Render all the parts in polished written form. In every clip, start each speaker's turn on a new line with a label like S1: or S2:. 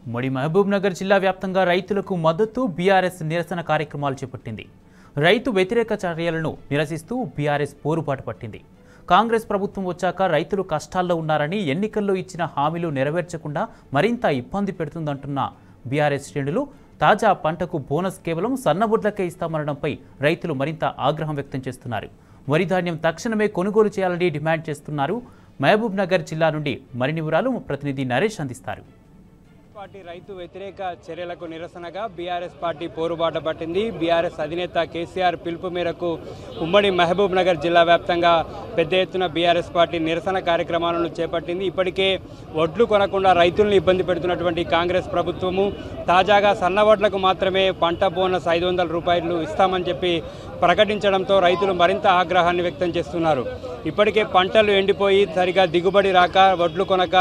S1: ఉమ్మడి మహబూబ్నగర్ జిల్లా వ్యాప్తంగా రైతులకు మద్దతు బీఆర్ఎస్ నిరసన కార్యక్రమాలు చేపట్టింది. రైతు వ్యతిరేక చర్యలను నిరసిస్తూ బీఆర్ఎస్ పోరుబాటు పట్టింది. కాంగ్రెస్ ప్రభుత్వం వచ్చాక రైతులు కష్టాల్లో ఉన్నారని, ఎన్నికల్లో ఇచ్చిన హామీలు నెరవేర్చకుండా మరింత ఇబ్బంది పెడుతుందంటున్న బీఆర్ఎస్ శ్రేణులు తాజా పంటకు బోనస్ కేవలం సన్నబొడ్లకే ఇస్తామనడంపై రైతులు మరింత ఆగ్రహం వ్యక్తం చేస్తున్నారు. వరి ధాన్యం తక్షణమే కొనుగోలు చేయాలని డిమాండ్ చేస్తున్నారు. మహబూబ్నగర్ జిల్లా నుండి మరిన్ని వివరాలు ప్రతినిధి నరేష్ అందిస్తారు.
S2: పార్టీ రైతు వ్యతిరేక చర్యలకు నిరసనగా బీఆర్ఎస్ పార్టీ పోరుబాట పట్టింది. బీఆర్ఎస్ అధినేత కేసీఆర్ పిలుపు మేరకు ఉమ్మడి మహబూబ్ నగర్ జిల్లా వ్యాప్తంగా పెద్ద ఎత్తున బీఆర్ఎస్ పార్టీ నిరసన కార్యక్రమాలను చేపట్టింది. ఇప్పటికే వడ్లు కొనకుండా రైతులను ఇబ్బంది పెడుతున్నటువంటి కాంగ్రెస్ ప్రభుత్వము తాజాగా సన్నవడ్లకు మాత్రమే పంట బోనస్ 500 రూపాయలు ఇస్తామని చెప్పి ప్రకటించడంతో రైతులు మరింత ఆగ్రహాన్ని వ్యక్తం చేస్తున్నారు. ఇప్పటికే పంటలు ఎండిపోయి సరిగా దిగుబడి రాక వడ్లు కొనక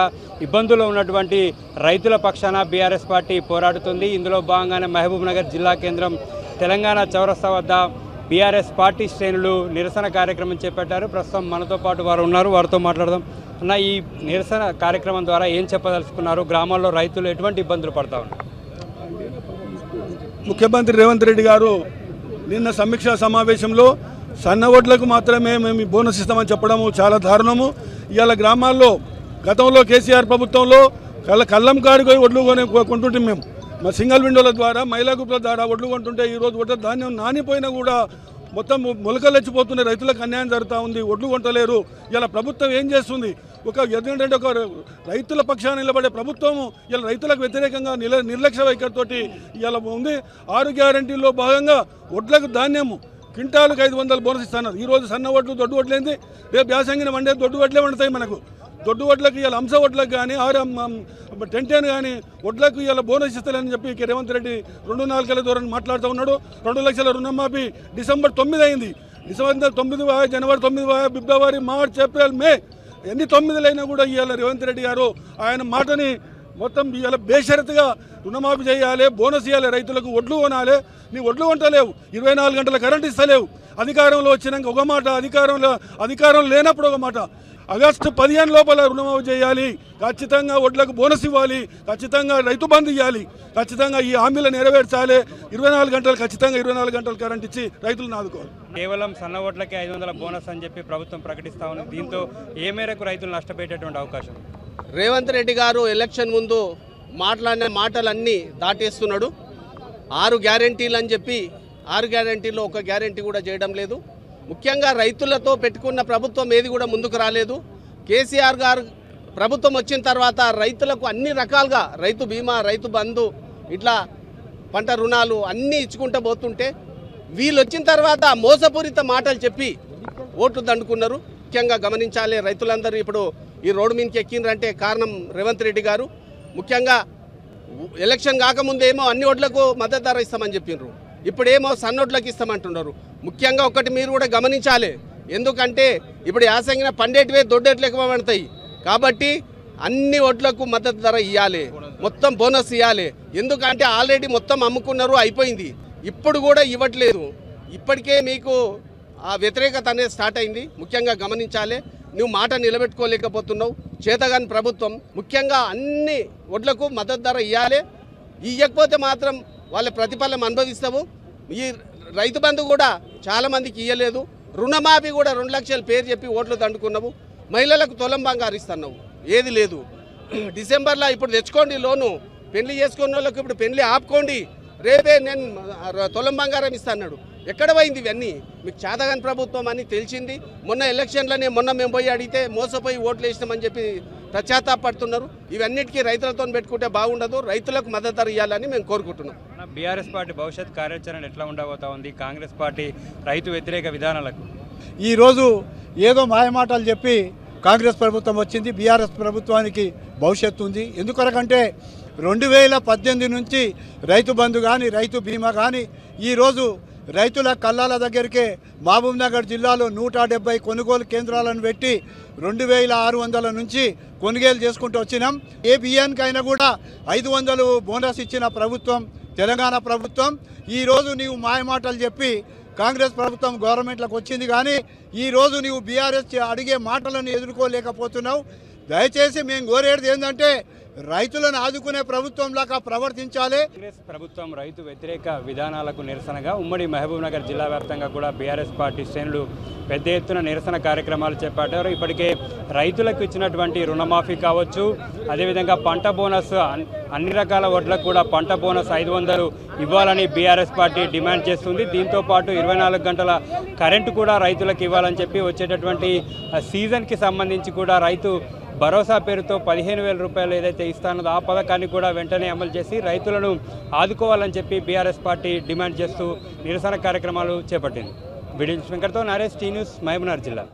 S2: ఇబ్బందులు ఉన్నటువంటి రైతుల పక్షాన బీఆర్ఎస్ పార్టీ పోరాడుతుంది. ఇందులో భాగంగానే మహబూబ్ నగర్ జిల్లా కేంద్రం తెలంగాణ చౌరస్తా వద్ద బీఆర్ఎస్ పార్టీ శ్రేణులు నిరసన కార్యక్రమం చేపట్టారు. ప్రస్తుతం మనతో పాటు వారు ఉన్నారు, వారితో మాట్లాడదాం. అన్న, ఈ నిరసన కార్యక్రమం ద్వారా ఏం చెప్పదలుచుకున్నారు? గ్రామాల్లో రైతులు ఎటువంటి ఇబ్బందులు పడతా ఉన్నారు?
S3: ముఖ్యమంత్రి రేవంత్ రెడ్డి గారు నిన్న సమీక్షా సమావేశంలో సన్న ఓట్లకు మాత్రమే మేము బోనస్ ఇస్తామని చెప్పడము చాలా దారుణము. ఇవాళ గ్రామాల్లో గతంలో కేసీఆర్ ప్రభుత్వంలో కళ్ళం కాడికి ఒడ్లు కొంటుంటే మేము మా సింగిల్ విండోల ద్వారా మహిళా గ్రూపుల ద్వారా ఒడ్లు కొంటుంటే ఈరోజు ఒడ్ల ధాన్యం నానిపోయినా కూడా మొత్తం మొలకలు తెచ్చిపోతున్నాయి. రైతులకు అన్యాయం జరుగుతూ ఉంది, ఒడ్లు కొంటలేరు. ఇలా ప్రభుత్వం ఏం చేస్తుంది? ఎందుకంటే ఒక రైతుల పక్షాన నిలబడే ప్రభుత్వము ఇలా రైతులకు వ్యతిరేకంగా నిర్లక్ష్య వైఖరితోటి ఇలా ఉంది. 6 గ్యారంటీల్లో భాగంగా ఒడ్లకు ధాన్యము క్వింటాలకు 500 బోనస్ ఇస్తున్నారు. ఈరోజు సన్న వడ్లు దొడ్డు వడ్లేంది, రేపు వ్యాసంగిన వండే దొడ్డు వడ్లే వండుతాయి. మనకు దొడ్డు వడ్లకు ఇలా అంశ వడ్లకు కానీ 10 కానీ వడ్లకు ఇలా బోనస్ ఇస్తారని చెప్పి రేవంత్ రెడ్డి 2-4 ఏళ్ల దూరం మాట్లాడుతూ ఉన్నాడు. 2 లక్షల రుణమాఫీ డిసెంబర్ 9 అయింది. డిసెంబర్ 9, జనవరి 9, ఫిబ్రవరి, మార్చ్, ఏప్రిల్, మే ఎన్ని 9 కూడా ఇవాళ రేవంత్ రెడ్డి గారు ఆయన మాటని మొత్తం ఇవాళ బేషరతుగా రుణమాఫీ చేయాలి, బోనస్ ఇవ్వాలి, రైతులకు ఒడ్లు కొనాలి. నీ ఒడ్లు కొంటలేవు, 24 గంటల కరెంట్ ఇస్తలేవు. అధికారంలో వచ్చినాక ఒక మాట, అధికారం లేనప్పుడు ఒక మాట. ఆగస్టు 15 లోపల రుణమాఫీ చేయాలి, ఖచ్చితంగా ఒడ్లకు బోనస్ ఇవ్వాలి, ఖచ్చితంగా రైతు బంధు ఇవ్వాలి, ఖచ్చితంగా ఈ హామీలు నెరవేర్చాలి. 24 గంటలు ఖచ్చితంగా 24 గంటలు కరెంట్ ఇచ్చి రైతులను ఆదుకోవాలి.
S2: కేవలం సన్న ఓట్లకే 500 బోనస్ అని చెప్పి ప్రభుత్వం ప్రకటిస్తా ఉంది. దీంతో ఏ మేరకు రైతులు నష్టపోయేటటువంటి అవకాశం?
S4: రేవంత్ రెడ్డి గారు ఎలక్షన్ ముందు మాట్లాడిన మాటలన్నీ దాటేస్తున్నాడు. 6 గ్యారెంటీలు అని చెప్పి 6 గ్యారెంటీలో ఒక గ్యారెంటీ కూడా చేయడం లేదు. ముఖ్యంగా రైతులతో పెట్టుకున్న ప్రభుత్వం ఏది కూడా ముందుకు రాలేదు. కేసీఆర్ గారు ప్రభుత్వం వచ్చిన తర్వాత రైతులకు అన్ని రకాలుగా రైతు బీమా, రైతు బంధు, ఇట్లా పంట రుణాలు అన్నీ ఇచ్చుకుంటూ పోతుంటే వీళ్ళు వచ్చిన తర్వాత మోసపూరిత మాటలు చెప్పి ఓట్లు దండుకున్నారు. ముఖ్యంగా గమనించాలి, రైతులందరూ ఇప్పుడు ఈ రోడ్డు మీదకి ఎక్కిండ్రంటే కారణం రేవంత్ రెడ్డి గారు. ముఖ్యంగా ఎలక్షన్ కాకముందేమో అన్ని ఓట్లకు మద్దతు ధర ఇస్తామని చెప్పిండ్రు, ఇప్పుడేమో సన్నోట్లకి ఇస్తామంటున్నారు. ముఖ్యంగా ఒకటి మీరు కూడా గమనించాలి, ఎందుకంటే ఇప్పుడు యాసంగిన పండేటివే దొడ్డెట్లు ఎక్కువ పడతాయి కాబట్టి అన్ని ఓట్లకు మద్దతు ధర ఇవ్వాలి, మొత్తం బోనస్ ఇవ్వాలి. ఎందుకంటే ఆల్రెడీ మొత్తం అమ్ముకున్నారు, అయిపోయింది. ఇప్పుడు కూడా ఇవ్వట్లేదు. ఇప్పటికే మీకు ఆ వ్యతిరేకత అనేది స్టార్ట్ అయింది. ముఖ్యంగా గమనించాలి, నువ్వు మాట నిలబెట్టుకోలేకపోతున్నావు. చేతగాని ప్రభుత్వం ముఖ్యంగా అన్ని ఓట్లకు మద్దతు ధర ఇవ్వాలి, ఇవ్వకపోతే మాత్రం వాళ్ళ ప్రతిఫలం అనుభవిస్తావు. ఈ రైతు బంధు కూడా చాలామందికి ఇవ్వలేదు. రుణమాఫీ కూడా 2 లక్షల పేరు చెప్పి ఓట్లు దండుకున్నావు. మహిళలకు తులం బంగారు ఇస్తున్నావు, ఏది లేదు. డిసెంబర్లో ఇప్పుడు తెచ్చుకోండి లోను, పెళ్లి చేసుకున్న వాళ్ళకి ఇప్పుడు పెళ్లి ఆపుకోండి, రేపే నేను తులం బంగారం ఇస్తాను. ఎక్కడ పోయింది ఇవన్నీ? మీకు చేతగాని ప్రభుత్వం అని తెలిసింది. మొన్న ఎలక్షన్లోనే మేము పోయి అడిగితే మోసపోయి ఓట్లు వేసినామని చెప్పి పశ్చాత్తాపడుతున్నారు. ఇవన్నిటికీ రైతులతో పెట్టుకుంటే బాగుండదు. రైతులకు మద్దతు ధర ఇవ్వాలని మేము కోరుకుంటున్నాం.
S2: బీఆర్ఎస్ పార్టీ భవిష్యత్ కార్యాచరణ ఎట్లా ఉండబోతా ఉంది కాంగ్రెస్ పార్టీ రైతు వ్యతిరేక విధానాలకు?
S5: ఈరోజు ఏదో మాయమాటలు చెప్పి కాంగ్రెస్ ప్రభుత్వం వచ్చింది. బీఆర్ఎస్ ప్రభుత్వానికి భవిష్యత్తు ఉంది. ఎందుకొరకంటే 2018 నుంచి రైతు బంధు కానీ, రైతు బీమా కానీ, ఈరోజు రైతుల కళ్ళాల దగ్గరికే మహబూబ్ నగర్ జిల్లాలో 170 కొనుగోలు కేంద్రాలను పెట్టి 2600 నుంచి కొనుగోలు చేసుకుంటూ వచ్చినాం. ఏ బియ్యానికైనా కూడా 500 బోనస్ ఇచ్చిన ప్రభుత్వం తెలంగాణ ప్రభుత్వం. ఈరోజు నీవు మాయమాటలు చెప్పి కాంగ్రెస్ ప్రభుత్వం గవర్నమెంట్లోకి వచ్చింది కానీ ఈరోజు నీవు బీఆర్ఎస్ అడిగే మాటలను ఎదుర్కోలేకపోతున్నావు. దయచేసి మేము కోరేది ఏంటంటే రైతులను ఆదుకునే ప్రభుత్వంలాగా ప్రవర్తించాలి.
S2: కాంగ్రెస్ ప్రభుత్వం రైతు వ్యతిరేక విధానాలకు నిరసనగా ఉమ్మడి మహబూబ్ నగర్ జిల్లా వ్యాప్తంగా కూడా బీఆర్ఎస్ పార్టీ శ్రేణులు పెద్ద ఎత్తున నిరసన కార్యక్రమాలు చేపట్టారు. ఇప్పటికే రైతులకు ఇచ్చినటువంటి రుణమాఫీ కావచ్చు, అదేవిధంగా పంట బోనస్ అన్ని రకాల వడ్లకు కూడా పంట బోనస్ 500 ఇవ్వాలని బీఆర్ఎస్ పార్టీ డిమాండ్ చేస్తుంది. దీంతోపాటు 24 గంటల కరెంటు కూడా రైతులకు ఇవ్వాలని చెప్పి వచ్చేటటువంటి సీజన్కి సంబంధించి కూడా రైతు భరోసా పేరుతో 15,000 రూపాయలు ఏదైతే ఇస్తానో ఆ పథకాన్ని కూడా వెంటనే అమలు చేసి రైతులను ఆదుకోవాలని చెప్పి బీఆర్ఎస్ పార్టీ డిమాండ్ చేస్తూ నిరసన కార్యక్రమాలు చేపట్టింది. వీడియో వెంకటతో Naresh T News Mahabubnagar జిల్లా.